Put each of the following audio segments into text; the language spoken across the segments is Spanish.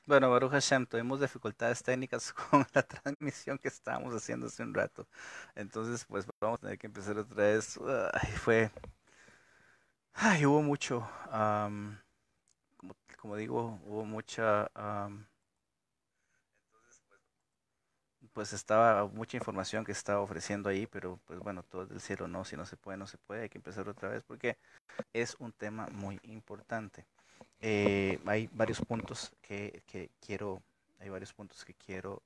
Bueno, Baruch Hashem, tuvimos dificultades técnicas con la transmisión que estábamos haciendo hace un rato. Entonces, pues vamos a tener que empezar otra vez. Hubo mucho, como digo, hubo mucha, pues estaba mucha información que estaba ofreciendo ahí, pero pues bueno, todo es del cielo, no, si no se puede, no se puede, hay que empezar otra vez porque es un tema muy importante. Hay varios puntos que quiero, hay varios puntos que quiero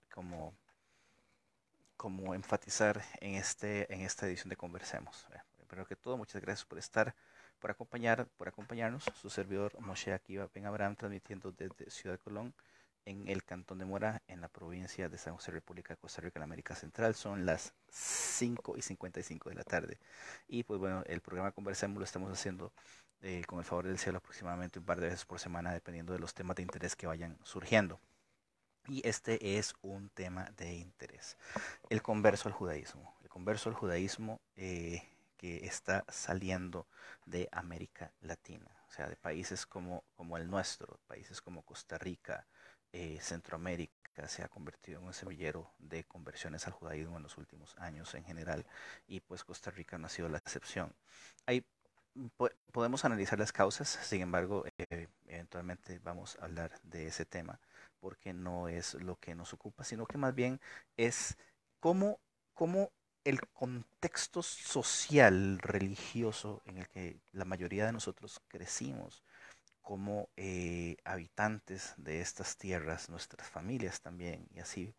como enfatizar en esta edición de Conversemos. Primero que todo, muchas gracias por estar, por acompañarnos. Su servidor Moshe Akiva Ben Abraham, transmitiendo desde Ciudad Colón, en el Cantón de Mora, en la provincia de San José, República de Costa Rica, en América Central. Son las 5:55 de la tarde. Y pues bueno, el programa Conversemos lo estamos haciendo con el favor del cielo aproximadamente un par de veces por semana, dependiendo de los temas de interés que vayan surgiendo. Y este es un tema de interés. El converso al judaísmo. El converso al judaísmo que está saliendo de América Latina. O sea, de países como el nuestro, países como Costa Rica, Centroamérica, se ha convertido en un semillero de conversiones al judaísmo en los últimos años en general. Y pues Costa Rica no ha sido la excepción. Hay podemos analizar las causas, sin embargo, eventualmente vamos a hablar de ese tema porque no es lo que nos ocupa, sino que más bien es cómo, cómo el contexto social religioso en el que la mayoría de nosotros crecimos como habitantes de estas tierras, nuestras familias también, y así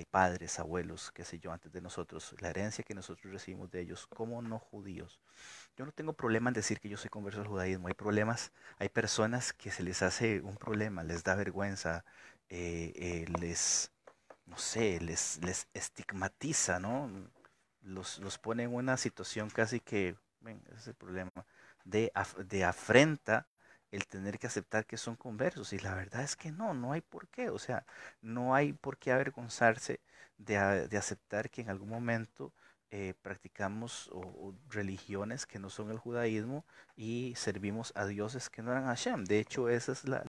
padres, abuelos, qué sé yo, antes de nosotros, la herencia que nosotros recibimos de ellos como no judíos. Yo no tengo problema en decir que yo soy converso al judaísmo. Hay problemas, hay personas que se les hace un problema, les da vergüenza, no sé, les estigmatiza, ¿no? Los pone en una situación casi que, ven, ese es el problema, de afrenta el tener que aceptar que son conversos. Y la verdad es que no, no hay por qué. O sea, no hay por qué avergonzarse de aceptar que en algún momento practicamos religiones que no son el judaísmo y servimos a dioses que no eran Hashem. De hecho, esa es la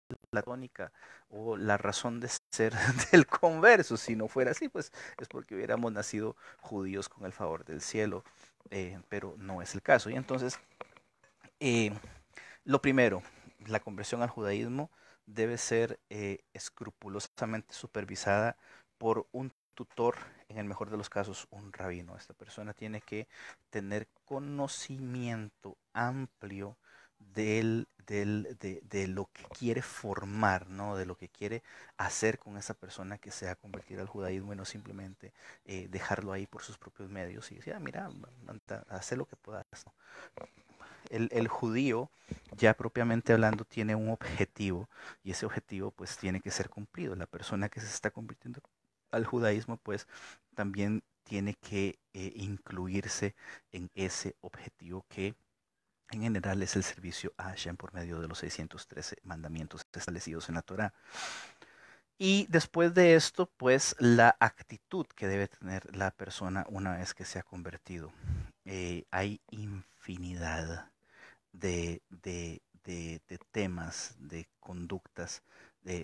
tónica o la razón de ser del converso. Si no fuera así, pues es porque hubiéramos nacido judíos con el favor del cielo, pero no es el caso. Y entonces, eh, lo primero, la conversión al judaísmo debe ser escrupulosamente supervisada por un tutor, en el mejor de los casos, un rabino. Esta persona tiene que tener conocimiento amplio de lo que quiere formar, ¿no? De lo que quiere hacer con esa persona que se ha convertido al judaísmo y no simplemente dejarlo ahí por sus propios medios y decir, ah, mira, haz lo que puedas, ¿no? El judío, ya propiamente hablando, tiene un objetivo y ese objetivo pues tiene que ser cumplido. La persona que se está convirtiendo al judaísmo pues también tiene que incluirse en ese objetivo que en general es el servicio a Hashem por medio de los 613 mandamientos establecidos en la Torah. Y después de esto, pues la actitud que debe tener la persona una vez que se ha convertido. Hay infinidad de temas, de conductas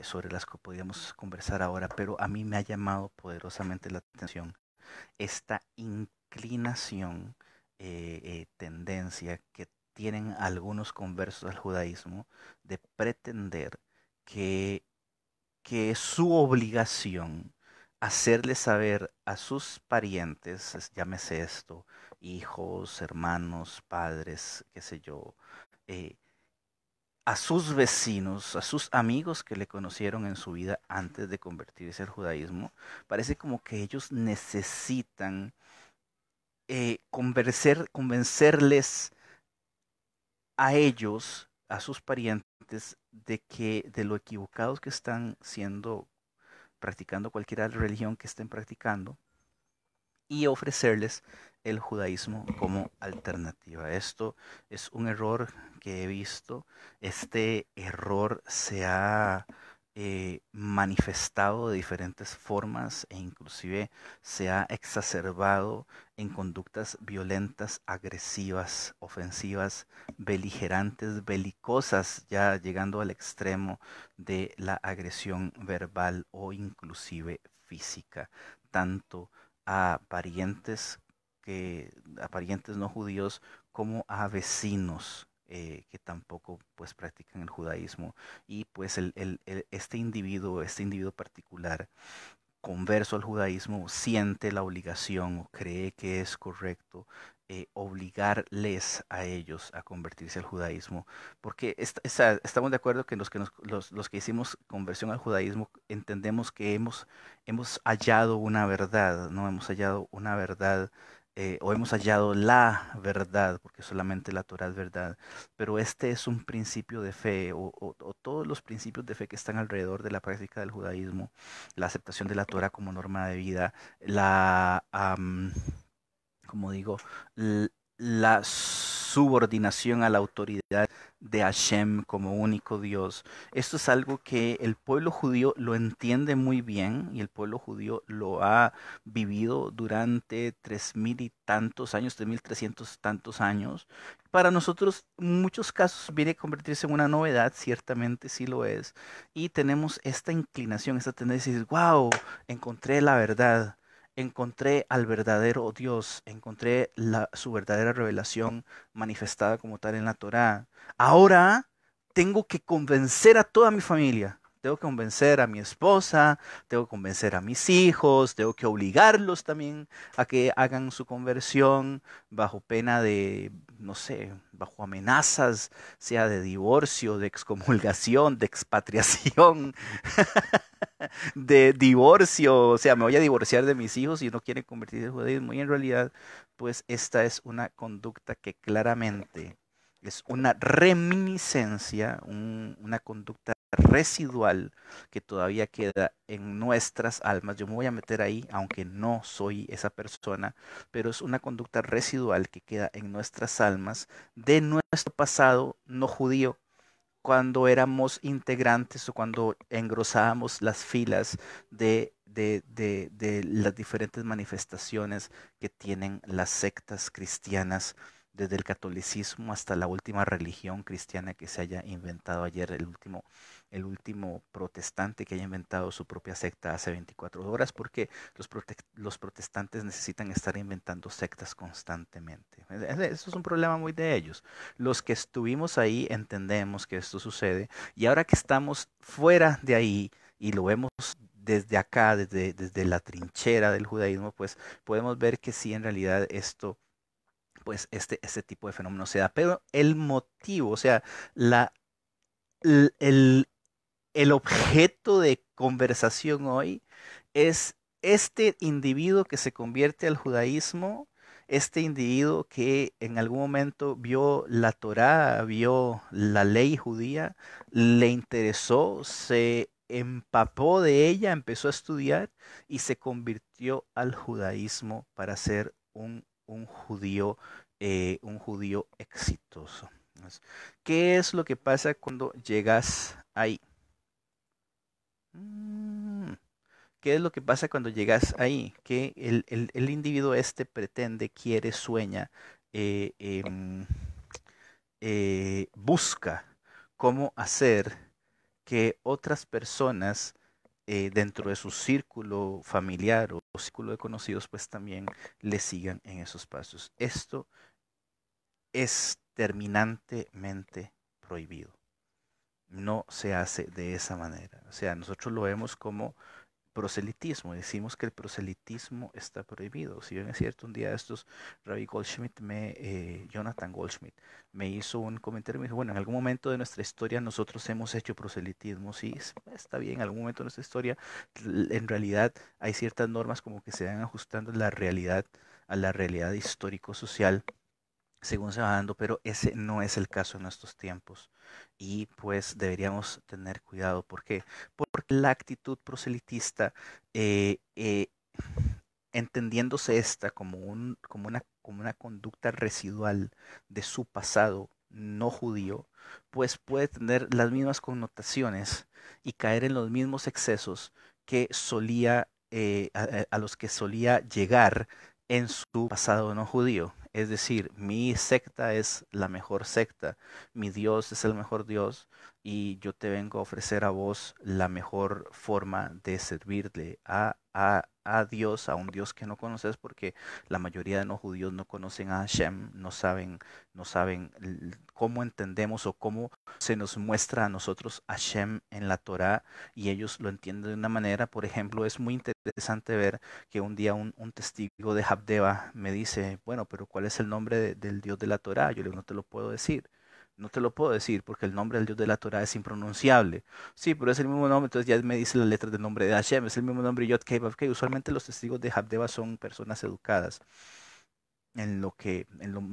sobre las que podríamos conversar ahora, pero a mí me ha llamado poderosamente la atención esta inclinación, tendencia que tienen algunos conversos al judaísmo de pretender que, que es su obligación hacerle saber a sus parientes, llámese esto, hijos, hermanos, padres, qué sé yo, eh, a sus vecinos, a sus amigos que le conocieron en su vida antes de convertirse al judaísmo, parece como que ellos necesitan convencerles a ellos, a sus parientes, de lo equivocados que están siendo, practicando cualquier religión que estén practicando, y ofrecerles el judaísmo como alternativa. Esto es un error que he visto. Este error se ha manifestado de diferentes formas e inclusive se ha exacerbado en conductas violentas, agresivas, ofensivas, beligerantes, belicosas, ya llegando al extremo de la agresión verbal o inclusive física, tanto a a parientes no judíos como a vecinos que tampoco pues practican el judaísmo y pues este individuo particular converso al judaísmo siente la obligación o cree que es correcto obligarles a ellos a convertirse al judaísmo, porque estamos de acuerdo que los que hicimos conversión al judaísmo entendemos que hemos hallado una verdad, ¿no? Hemos hallado una verdad o hemos hallado la verdad, porque solamente la Torah es verdad, pero este es un principio de fe o todos los principios de fe que están alrededor de la práctica del judaísmo, la aceptación de la Torah como norma de vida, como digo, la subordinación a la autoridad de Hashem como único Dios. Esto es algo que el pueblo judío lo entiende muy bien y el pueblo judío lo ha vivido durante 3000 y tantos años, 3300 tantos años. Para nosotros, en muchos casos viene a convertirse en una novedad, ciertamente sí lo es, y tenemos esta inclinación, esta tendencia de decir, wow, encontré la verdad. Encontré al verdadero Dios, encontré su verdadera revelación manifestada como tal en la Torá. Ahora tengo que convencer a toda mi familia. Tengo que convencer a mi esposa, tengo que convencer a mis hijos, tengo que obligarlos también a que hagan su conversión bajo pena de, no sé, bajo amenazas, sea de divorcio, de excomulgación, de expatriación, de divorcio, o sea, me voy a divorciar de mis hijos y no quieren convertirse al judaísmo. Y en realidad, pues esta es una conducta que claramente es una reminiscencia, una conducta residual que todavía queda en nuestras almas. Yo me voy a meter ahí, aunque no soy esa persona, pero es una conducta residual que queda en nuestras almas de nuestro pasado no judío cuando éramos integrantes o cuando engrosábamos las filas de las diferentes manifestaciones que tienen las sectas cristianas, desde el catolicismo hasta la última religión cristiana que se haya inventado ayer, el último protestante que haya inventado su propia secta hace 24 horas, porque los protestantes necesitan estar inventando sectas constantemente. Eso es un problema muy de ellos. Los que estuvimos ahí entendemos que esto sucede y ahora que estamos fuera de ahí y lo vemos desde acá, desde la trinchera del judaísmo, pues podemos ver que sí, en realidad esto, pues este tipo de fenómeno se da. Pero el motivo, o sea, la, el, el el objeto de conversación hoy es este individuo que se convierte al judaísmo, este individuo que en algún momento vio la Torá, vio la ley judía, le interesó, se empapó de ella, empezó a estudiar y se convirtió al judaísmo para ser un judío exitoso. ¿Qué es lo que pasa cuando llegas ahí? Mm, ¿Qué es lo que pasa cuando llegas ahí? Que el individuo este pretende, quiere, sueña, eh, em, busca cómo hacer que otras personas dentro de su círculo familiar o círculo de conocidos pues también le sigan en esos pasos. Esto es terminantemente prohibido. No se hace de esa manera. O sea, nosotros lo vemos como proselitismo. Decimos que el proselitismo está prohibido. Si bien es cierto, un día de estos, Jonathan Goldschmidt, me hizo un comentario y me dijo, bueno, en algún momento de nuestra historia nosotros hemos hecho proselitismo. Sí, está bien, en algún momento de nuestra historia, en realidad hay ciertas normas como que se van ajustando a la realidad histórico-social según se va dando, pero ese no es el caso en estos tiempos. Y pues deberíamos tener cuidado. ¿Por qué? Porque la actitud proselitista, eh, eh, entendiéndose esta como una conducta residual de su pasado, no judío, pues puede tener las mismas connotaciones y caer en los mismos excesos que solía, a los que solía llegar en su pasado no judío. Es decir, mi secta es la mejor secta, mi Dios es el mejor Dios y yo te vengo a ofrecer a vos la mejor forma de servirle a Dios, a un Dios que no conoces, porque la mayoría de no judíos no conocen a Hashem, no saben cómo entendemos o cómo se nos muestra a nosotros Hashem en la Torá, y ellos lo entienden de una manera. Por ejemplo, es muy interesante ver que un día un testigo de Habdeba me dice, bueno, pero ¿cuál es el nombre del Dios de la Torá? Yo le digo, no te lo puedo decir. No te lo puedo decir porque el nombre del Dios de la Torá es impronunciable. Sí, pero es el mismo nombre, entonces ya me dice las letras del nombre de Hashem, es el mismo nombre Yod Kei Vav Kei. Usualmente los testigos de Habdeba son personas educadas en lo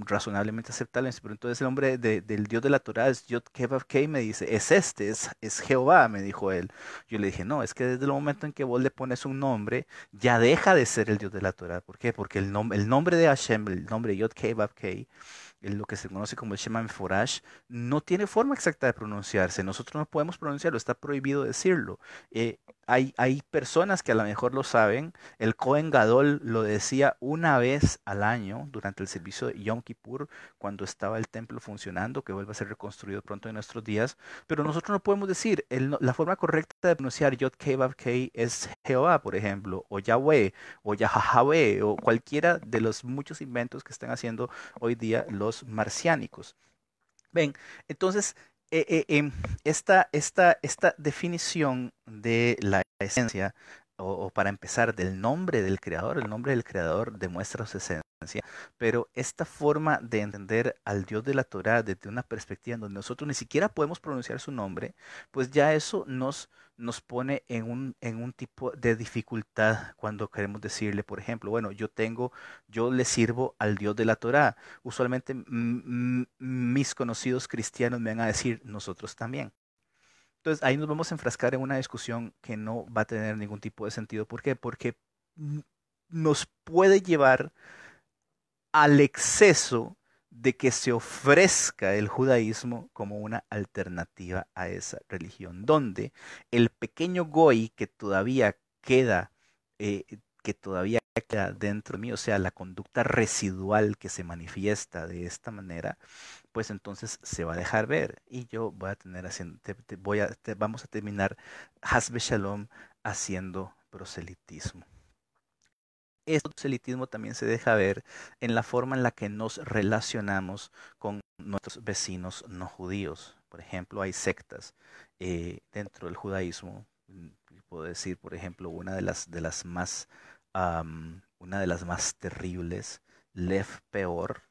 razonablemente aceptable, pero entonces el nombre del Dios de la Torá es Yod Kei Vav Kei. Me dice, es este, es Jehová, me dijo él. Yo le dije, no, es que desde el momento en que vos le pones un nombre, ya deja de ser el Dios de la Torá. ¿Por qué? Porque el nombre de Hashem, el nombre Yod Kei Vav Kei, en lo que se conoce como el Shema Meforash, no tiene forma exacta de pronunciarse. Nosotros no podemos pronunciarlo, está prohibido decirlo. Hay personas que a lo mejor lo saben. El Cohen Gadol lo decía una vez al año durante el servicio de Yom Kippur, cuando estaba el templo funcionando, que vuelve a ser reconstruido pronto en nuestros días. Pero nosotros no podemos decir, la forma correcta de pronunciar Yod Kei Vav Kei es Jehová, por ejemplo, o Yahweh, o Yahweh, o cualquiera de los muchos inventos que están haciendo hoy día los marciánicos. Ven, entonces, esta definición de la esencia, o para empezar, del nombre del creador, el nombre del creador demuestra su esencia, pero esta forma de entender al Dios de la Torá desde una perspectiva en donde nosotros ni siquiera podemos pronunciar su nombre, pues ya eso nos pone en un tipo de dificultad cuando queremos decirle, por ejemplo, bueno, yo le sirvo al Dios de la Torá. Usualmente mis conocidos cristianos me van a decir, nosotros también. Entonces ahí nos vamos a enfrascar en una discusión que no va a tener ningún tipo de sentido. ¿Por qué? Porque mm, nos puede llevar al exceso de que se ofrezca el judaísmo como una alternativa a esa religión, donde el pequeño goy eh, que todavía queda dentro de mí, o sea, la conducta residual que se manifiesta de esta manera, pues entonces se va a dejar ver y yo voy a tener haciendo, vamos a terminar Hasbe Shalom haciendo proselitismo. Este proselitismo también se deja ver en la forma en la que nos relacionamos con nuestros vecinos no judíos. Por ejemplo, hay sectas dentro del judaísmo. Puedo decir, por ejemplo, una de las más terribles, Lev Peor,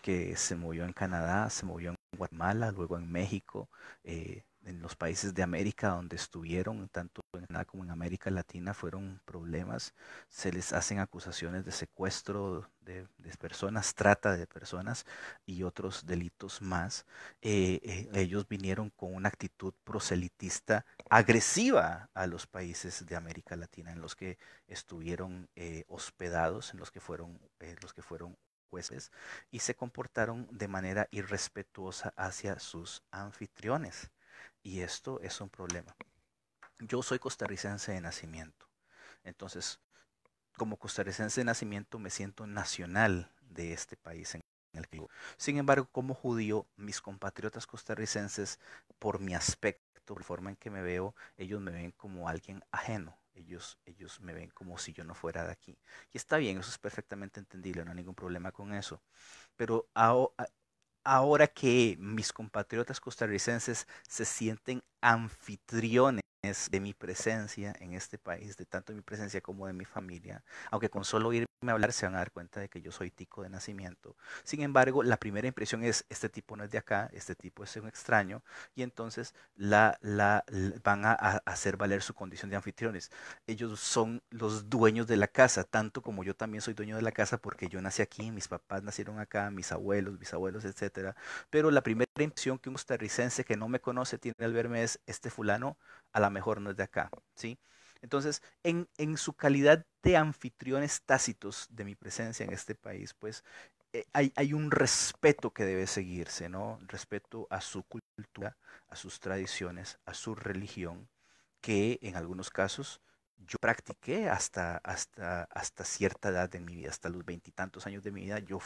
que se movió en Canadá, se movió en Guatemala, luego en México, en los países de América donde estuvieron, tanto en Canadá como en América Latina, fueron problemas. Se les hacen acusaciones de secuestro de personas, trata de personas y otros delitos más. Ellos vinieron con una actitud proselitista agresiva a los países de América Latina en los que estuvieron hospedados, en los que fueron jueces, y se comportaron de manera irrespetuosa hacia sus anfitriones. Y esto es un problema. Yo soy costarricense de nacimiento. Entonces, como costarricense de nacimiento, me siento nacional de este país en el que vivo. Sin embargo, como judío, mis compatriotas costarricenses, por mi aspecto, por la forma en que me veo, ellos me ven como alguien ajeno. Ellos me ven como si yo no fuera de aquí. Y está bien, eso es perfectamente entendible, no hay ningún problema con eso. Pero ahora que mis compatriotas costarricenses se sienten anfitriones de mi presencia en este país, de tanto de mi presencia como de mi familia, aunque con solo oírme hablar se van a dar cuenta de que yo soy tico de nacimiento. Sin embargo, la primera impresión es, este tipo no es de acá, este tipo es un extraño, y entonces van a hacer valer su condición de anfitriones. Ellos son los dueños de la casa, tanto como yo también soy dueño de la casa porque yo nací aquí, mis papás nacieron acá, mis abuelos, bisabuelos, etcétera. Pero la primera impresión que un costarricense que no me conoce tiene al verme es, este fulano a lo mejor no es de acá, ¿sí? Entonces, en su calidad de anfitriones tácitos de mi presencia en este país, pues hay un respeto que debe seguirse, ¿no? Respeto a su cultura, a sus tradiciones, a su religión, que en algunos casos yo practiqué hasta cierta edad de mi vida, hasta los veintitantos años de mi vida, yo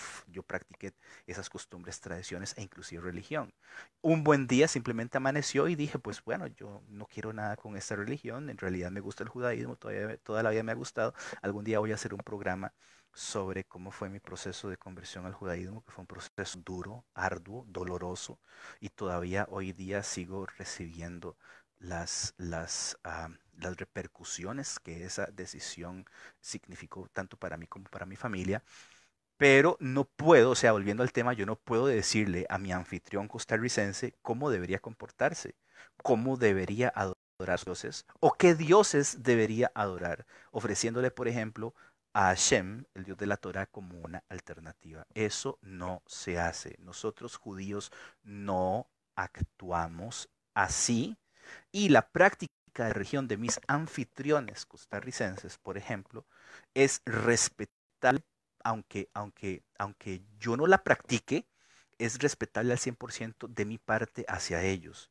practiqué esas costumbres, tradiciones e inclusive religión. Un buen día simplemente amaneció y dije, pues bueno, yo no quiero nada con esta religión, en realidad me gusta el judaísmo, toda la vida me ha gustado, algún día voy a hacer un programa sobre cómo fue mi proceso de conversión al judaísmo, que fue un proceso duro, arduo, doloroso, y todavía hoy día sigo recibiendo las repercusiones que esa decisión significó tanto para mí como para mi familia. Pero no puedo, o sea, volviendo al tema, yo no puedo decirle a mi anfitrión costarricense cómo debería comportarse, cómo debería adorar a dioses o qué dioses debería adorar, ofreciéndole, por ejemplo, a Hashem, el dios de la Torah, como una alternativa. Eso no se hace. Nosotros judíos no actuamos así y la práctica de religión de mis anfitriones costarricenses, por ejemplo, es respetar, aunque yo no la practique, es respetable al 100% de mi parte hacia ellos.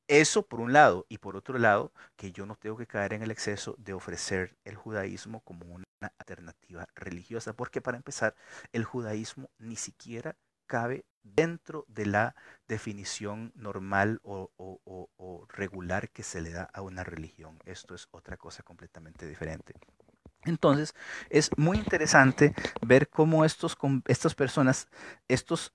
Eso por un lado, y por otro lado, que yo no tengo que caer en el exceso de ofrecer el judaísmo como una alternativa religiosa, porque para empezar, el judaísmo ni siquiera cabe dentro de la definición normal o regular que se le da a una religión. Esto es otra cosa completamente diferente. Entonces, es muy interesante ver cómo estas personas, estos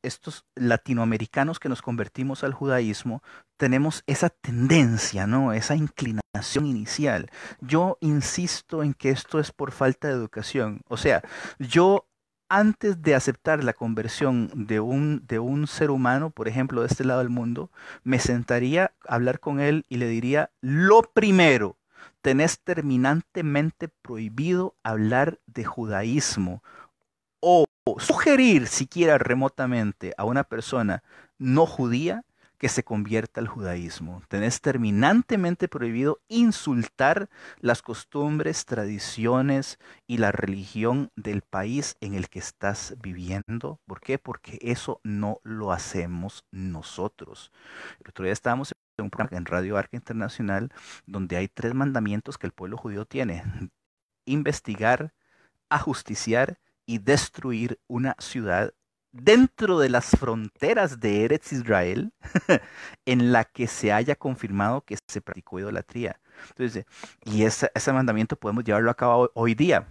latinoamericanos que nos convertimos al judaísmo, tenemos esa tendencia, ¿no? Esa inclinación inicial. Yo insisto en que esto es por falta de educación. O sea, yo antes de aceptar la conversión de un ser humano, por ejemplo, de este lado del mundo, me sentaría a hablar con él y le diría, lo primero, tenés terminantemente prohibido hablar de judaísmo o sugerir siquiera remotamente a una persona no judía que se convierta al judaísmo. Tenés terminantemente prohibido insultar las costumbres, tradiciones y la religión del país en el que estás viviendo. ¿Por qué? Porque eso no lo hacemos nosotros. El otro día estábamos en un programa en Radio Arca Internacional donde hay 3 mandamientos que el pueblo judío tiene: investigar, ajusticiar y destruir una ciudad dentro de las fronteras de Eretz Israel en la que se haya confirmado que se practicó idolatría. Entonces, y ese mandamiento podemos llevarlo a cabo hoy día.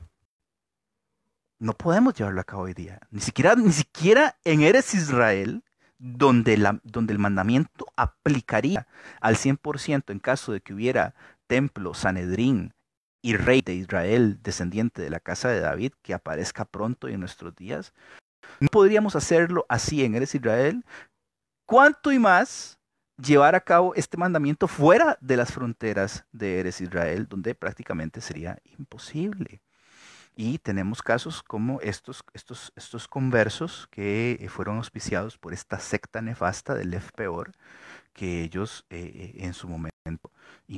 No podemos llevarlo a cabo hoy día. Ni siquiera en Eretz Israel, donde el mandamiento aplicaría al 100% en caso de que hubiera templo, Sanedrín y rey de Israel, descendiente de la casa de David, que aparezca pronto y en nuestros días. No podríamos hacerlo así en Eretz Israel. ¿Cuánto y más llevar a cabo este mandamiento fuera de las fronteras de Eretz Israel, donde prácticamente sería imposible? Y tenemos casos como estos conversos que fueron auspiciados por esta secta nefasta del Lef Peor, que ellos en su momento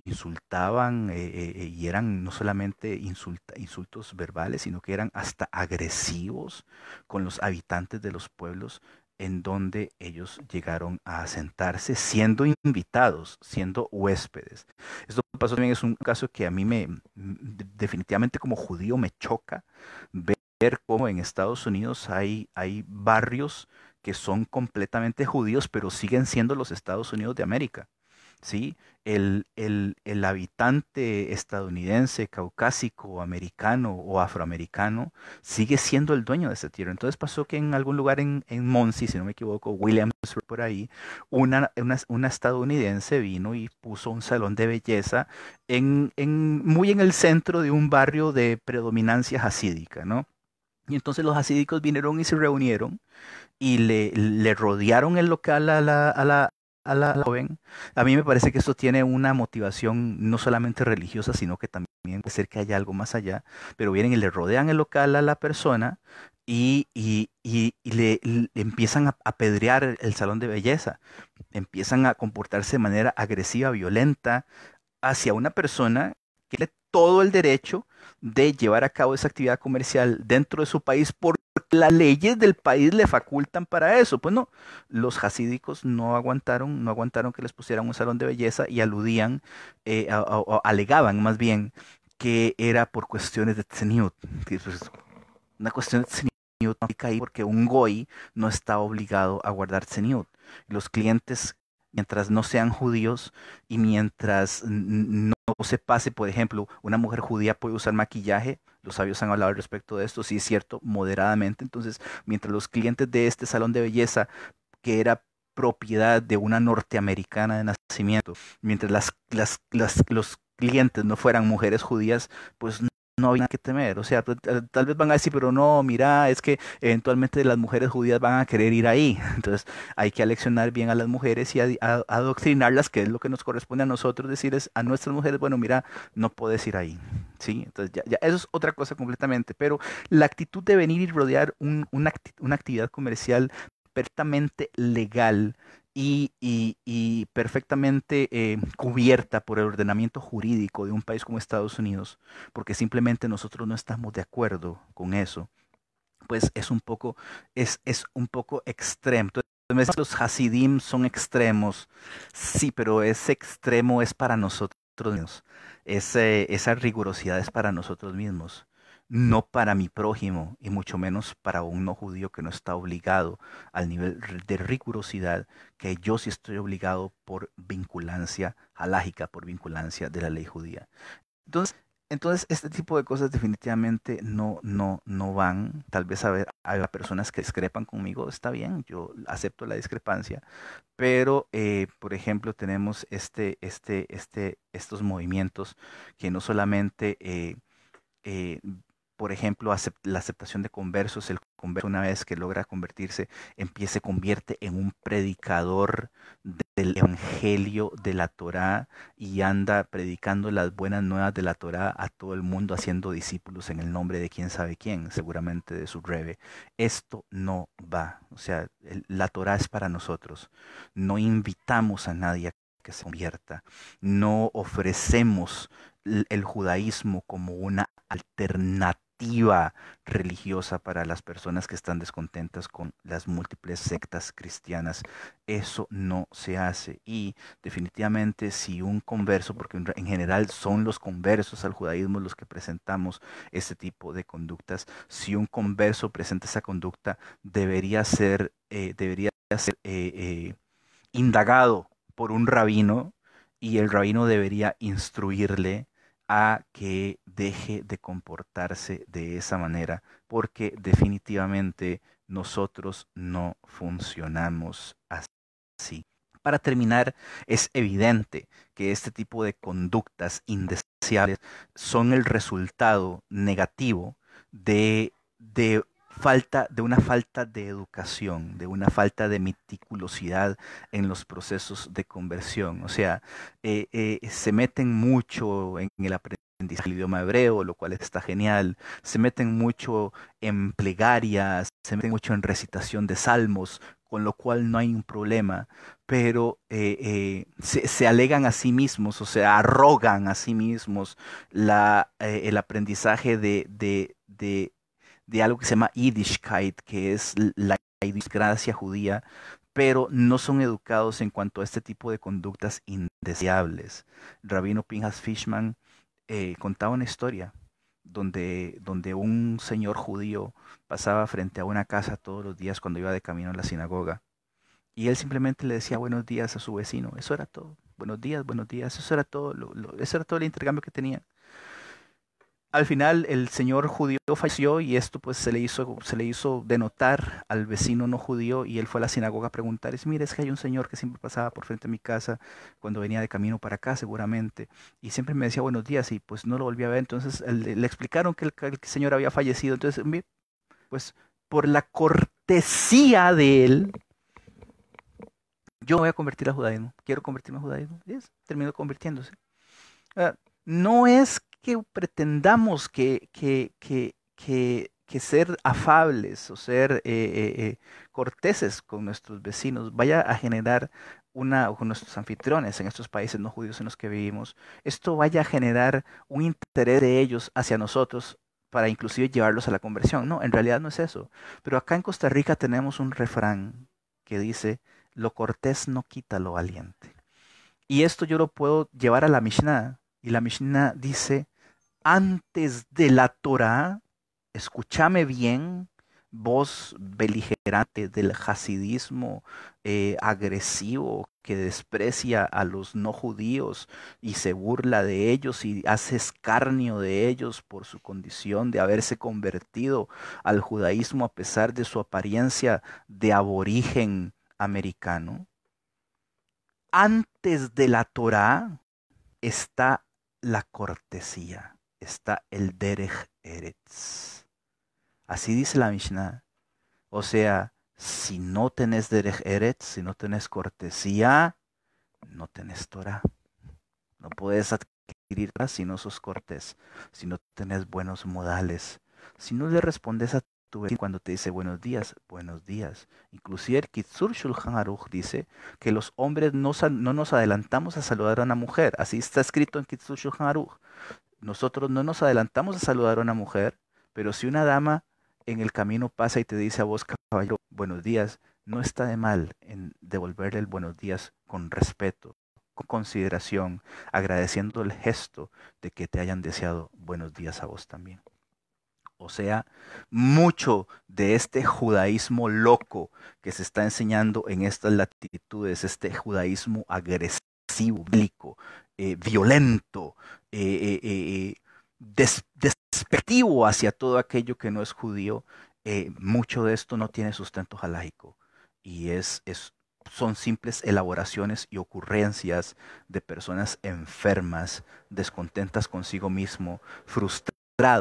insultaban y eran no solamente insultos verbales, sino que eran hasta agresivos con los habitantes de los pueblos en donde ellos llegaron a asentarse, siendo invitados, siendo huéspedes. Esto pasó también, es un caso que a mí definitivamente como judío me choca ver cómo en Estados Unidos hay barrios que son completamente judíos, pero siguen siendo los Estados Unidos de América. ¿Sí? El habitante estadounidense, caucásico, americano o afroamericano sigue siendo el dueño de esa tierra. Entonces pasó que en algún lugar en Muncie, si no me equivoco, Williamsburg por ahí, una estadounidense vino y puso un salón de belleza muy en el centro de un barrio de predominancia hasídica, ¿no? Y entonces los hasídicos vinieron y se reunieron y le rodearon el local a la joven. A mí me parece que esto tiene una motivación no solamente religiosa, sino que también puede ser que haya algo más allá. Pero vienen y le rodean el local a la persona y le empiezan a apedrear el salón de belleza. Empiezan a comportarse de manera agresiva, violenta hacia una persona que tiene todo el derecho de llevar a cabo esa actividad comercial dentro de su país porque las leyes del país le facultan para eso. Pues no, los hasídicos no aguantaron que les pusieran un salón de belleza y aludían, alegaban más bien que era por cuestiones de tzeniut, que pues, una cuestión de tzeniut no aplica ahí porque un goy no está obligado a guardar tzeniut. Los clientes, mientras no sean judíos y mientras no se pase, por ejemplo, una mujer judía puede usar maquillaje. Los sabios han hablado al respecto de esto, sí es cierto, moderadamente. Entonces, mientras los clientes de este salón de belleza, que era propiedad de una norteamericana de nacimiento, mientras los clientes no fueran mujeres judías, pues no había nada que temer. O sea, tal vez van a decir, pero no, mira, es que eventualmente las mujeres judías van a querer ir ahí. Entonces hay que aleccionar bien a las mujeres y adoctrinarlas, que es lo que nos corresponde a nosotros decirles a nuestras mujeres, bueno, mira, no puedes ir ahí. ¿Sí? Entonces ya eso es otra cosa completamente. Pero la actitud de venir y rodear una actividad comercial perfectamente legal y perfectamente cubierta por el ordenamiento jurídico de un país como Estados Unidos, porque simplemente nosotros no estamos de acuerdo con eso, pues es un poco extremo. Entonces, me dicen, los Hasidim son extremos, sí, pero ese extremo es para nosotros mismos. Esa rigurosidad es para nosotros mismos, no para mi prójimo, y mucho menos para un no judío que no está obligado al nivel de rigurosidad que yo sí estoy obligado por vinculancia halágica, por vinculancia de la ley judía. Entonces, este tipo de cosas definitivamente no van. Tal vez haya personas que discrepan conmigo, está bien, yo acepto la discrepancia, pero, por ejemplo, tenemos estos movimientos que no solamente eh, por ejemplo, la aceptación de conversos. El converso, una vez que logra convertirse, se convierte en un predicador del evangelio de la Torá y anda predicando las buenas nuevas de la Torá a todo el mundo, haciendo discípulos en el nombre de quién sabe quién, seguramente de su rebe. Esto no va. O sea, la Torá es para nosotros. No invitamos a nadie a que se convierta. No ofrecemos el judaísmo como una alternativa religiosa para las personas que están descontentas con las múltiples sectas cristianas. Eso no se hace. Y definitivamente si un converso, porque en general son los conversos al judaísmo los que presentamos este tipo de conductas, si un converso presenta esa conducta, debería ser indagado por un rabino, y el rabino debería instruirle a que deje de comportarse de esa manera, porque definitivamente nosotros no funcionamos así. Para terminar, es evidente que este tipo de conductas indeseables son el resultado negativo de de una falta de educación, de una falta de meticulosidad en los procesos de conversión. O sea, se meten mucho en el aprendizaje del idioma hebreo, lo cual está genial. Se meten mucho en plegarias, se meten mucho en recitación de salmos, con lo cual no hay un problema, pero se alegan a sí mismos, o sea, arrogan a sí mismos el aprendizaje de algo que se llama Yiddishkeit, que es la idiosincrasia judía, pero no son educados en cuanto a este tipo de conductas indeseables. Rabino Pinhas Fishman contaba una historia donde un señor judío pasaba frente a una casa todos los días cuando iba de camino a la sinagoga, y él simplemente le decía buenos días a su vecino. Eso era todo. Buenos días. Eso era todo. Eso era todo el intercambio que tenían. Al final el señor judío falleció, y esto pues se le hizo denotar al vecino no judío, y él fue a la sinagoga a preguntar, mire, es que hay un señor que siempre pasaba por frente a mi casa cuando venía de camino para acá seguramente, y siempre me decía buenos días, y pues no lo volví a ver. Entonces le explicaron que el señor había fallecido. Entonces, pues por la cortesía de él, yo me voy a convertir al judaísmo, quiero convertirme al judaísmo, y terminó convirtiéndose. Ah, no es que pretendamos que ser afables o ser corteses con nuestros vecinos vaya a generar o con nuestros anfitriones en estos países no judíos en los que vivimos, esto vaya a generar un interés de ellos hacia nosotros, para inclusive llevarlos a la conversión. No, en realidad no es eso. Pero acá en Costa Rica tenemos un refrán que dice, lo cortés no quita lo valiente. Y esto yo lo puedo llevar a la Mishnah. Y la Mishnah dice, antes de la Torah, escúchame bien, voz beligerante del hasidismo agresivo que desprecia a los no judíos y se burla de ellos y hace escarnio de ellos por su condición de haberse convertido al judaísmo a pesar de su apariencia de aborigen americano. Antes de la Torá está la cortesía, está el derech eretz. Así dice la Mishnah. O sea, si no tenés derech eretz, si no tenés cortesía, no tenés Torah. No puedes adquirir Torah si no sos cortés, si no tenés buenos modales, si no le respondes a tu vecino cuando te dice buenos días, buenos días. Inclusive el Kitzur Shulchan Aruch dice que los hombres no nos adelantamos a saludar a una mujer. Así está escrito en Kitzur Shulchan Aruch. Nosotros no nos adelantamos a saludar a una mujer, pero si una dama en el camino pasa y te dice a vos, caballero, buenos días, no está de mal en devolverle el buenos días con respeto, con consideración, agradeciendo el gesto de que te hayan deseado buenos días a vos también. O sea, mucho de este judaísmo loco que se está enseñando en estas latitudes, este judaísmo agresivo, bíblico, violento, despectivo hacia todo aquello que no es judío, mucho de esto no tiene sustento halájico y son simples elaboraciones y ocurrencias de personas enfermas, descontentas consigo mismo, frustradas.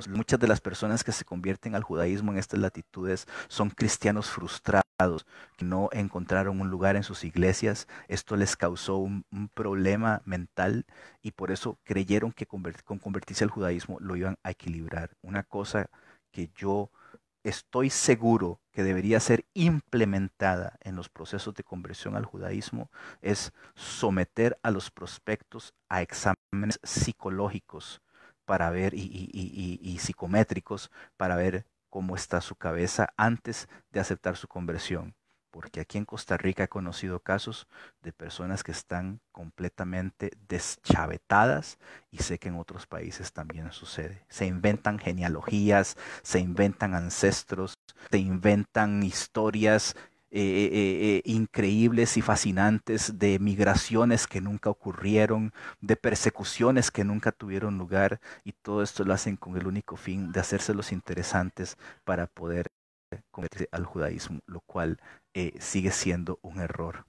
Muchas de las personas que se convierten al judaísmo en estas latitudes son cristianos frustrados que no encontraron un lugar en sus iglesias. Esto les causó un problema mental y por eso creyeron que con convertirse al judaísmo lo iban a equilibrar. Una cosa que yo estoy seguro que debería ser implementada en los procesos de conversión al judaísmo es someter a los prospectos a exámenes psicológicos para ver y psicométricos para ver cómo está su cabeza antes de aceptar su conversión. Porque aquí en Costa Rica he conocido casos de personas que están completamente deschavetadas y sé que en otros países también sucede. Se inventan genealogías, se inventan ancestros, se inventan historias increíbles y fascinantes de migraciones que nunca ocurrieron, de persecuciones que nunca tuvieron lugar y todo esto lo hacen con el único fin de hacérselos interesantes para poder convertirse al judaísmo, lo cual sigue siendo un error,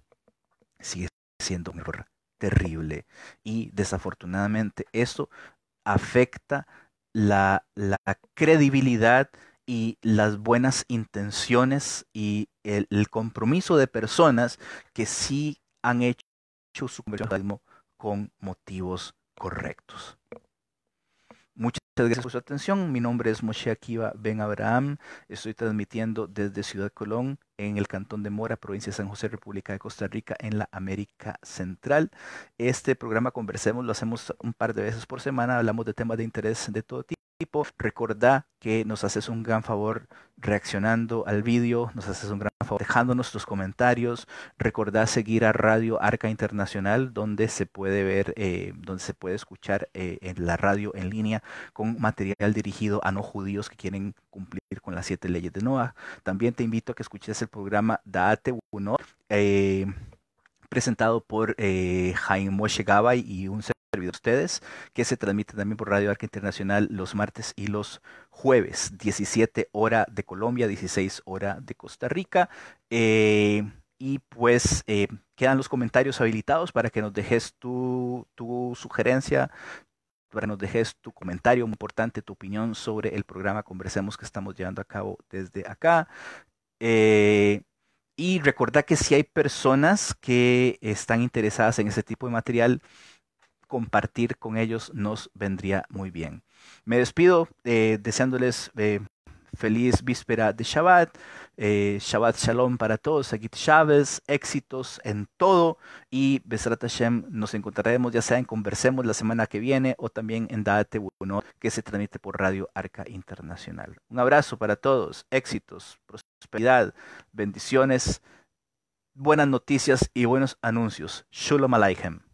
sigue siendo un error terrible y desafortunadamente esto afecta la credibilidad y las buenas intenciones y el compromiso de personas que sí han hecho su conversión al judaísmo con motivos correctos. Muchas gracias por su atención. Mi nombre es Moshe Akiva Ben Abraham. Estoy transmitiendo desde Ciudad Colón, en el Cantón de Mora, provincia de San José, República de Costa Rica, en la América Central. Este programa Conversemos lo hacemos un par de veces por semana. Hablamos de temas de interés de todo tipo. Recordá que nos haces un gran favor reaccionando al vídeo, nos haces un gran favor dejándonos tus comentarios. Recordá seguir a Radio Arca Internacional, donde se puede ver, donde se puede escuchar en la radio en línea con material dirigido a no judíos que quieren cumplir con las 7 leyes de Noah. También te invito a que escuches el programa Da'ate Uno, presentado por Jaime Moshe Gabay y un servidor de ustedes, que se transmite también por Radio Arca Internacional los martes y los jueves, 17 hora de Colombia, 16 hora de Costa Rica. Y pues quedan los comentarios habilitados para que nos dejes tu sugerencia, para que nos dejes tu comentario muy importante, tu opinión sobre el programa Conversemos que estamos llevando a cabo desde acá. Y recordad que si hay personas que están interesadas en ese tipo de material, compartir con ellos nos vendría muy bien. Me despido deseándoles feliz víspera de Shabbat. Shabbat Shalom para todos. Aquí Chávez, éxitos en todo. Y Besrat Hashem, nos encontraremos ya sea en Conversemos la semana que viene o también en Date Bueno, que se transmite por Radio Arca Internacional. Un abrazo para todos. Éxitos, prosperidad, bendiciones, buenas noticias y buenos anuncios. Shalom Aleichem.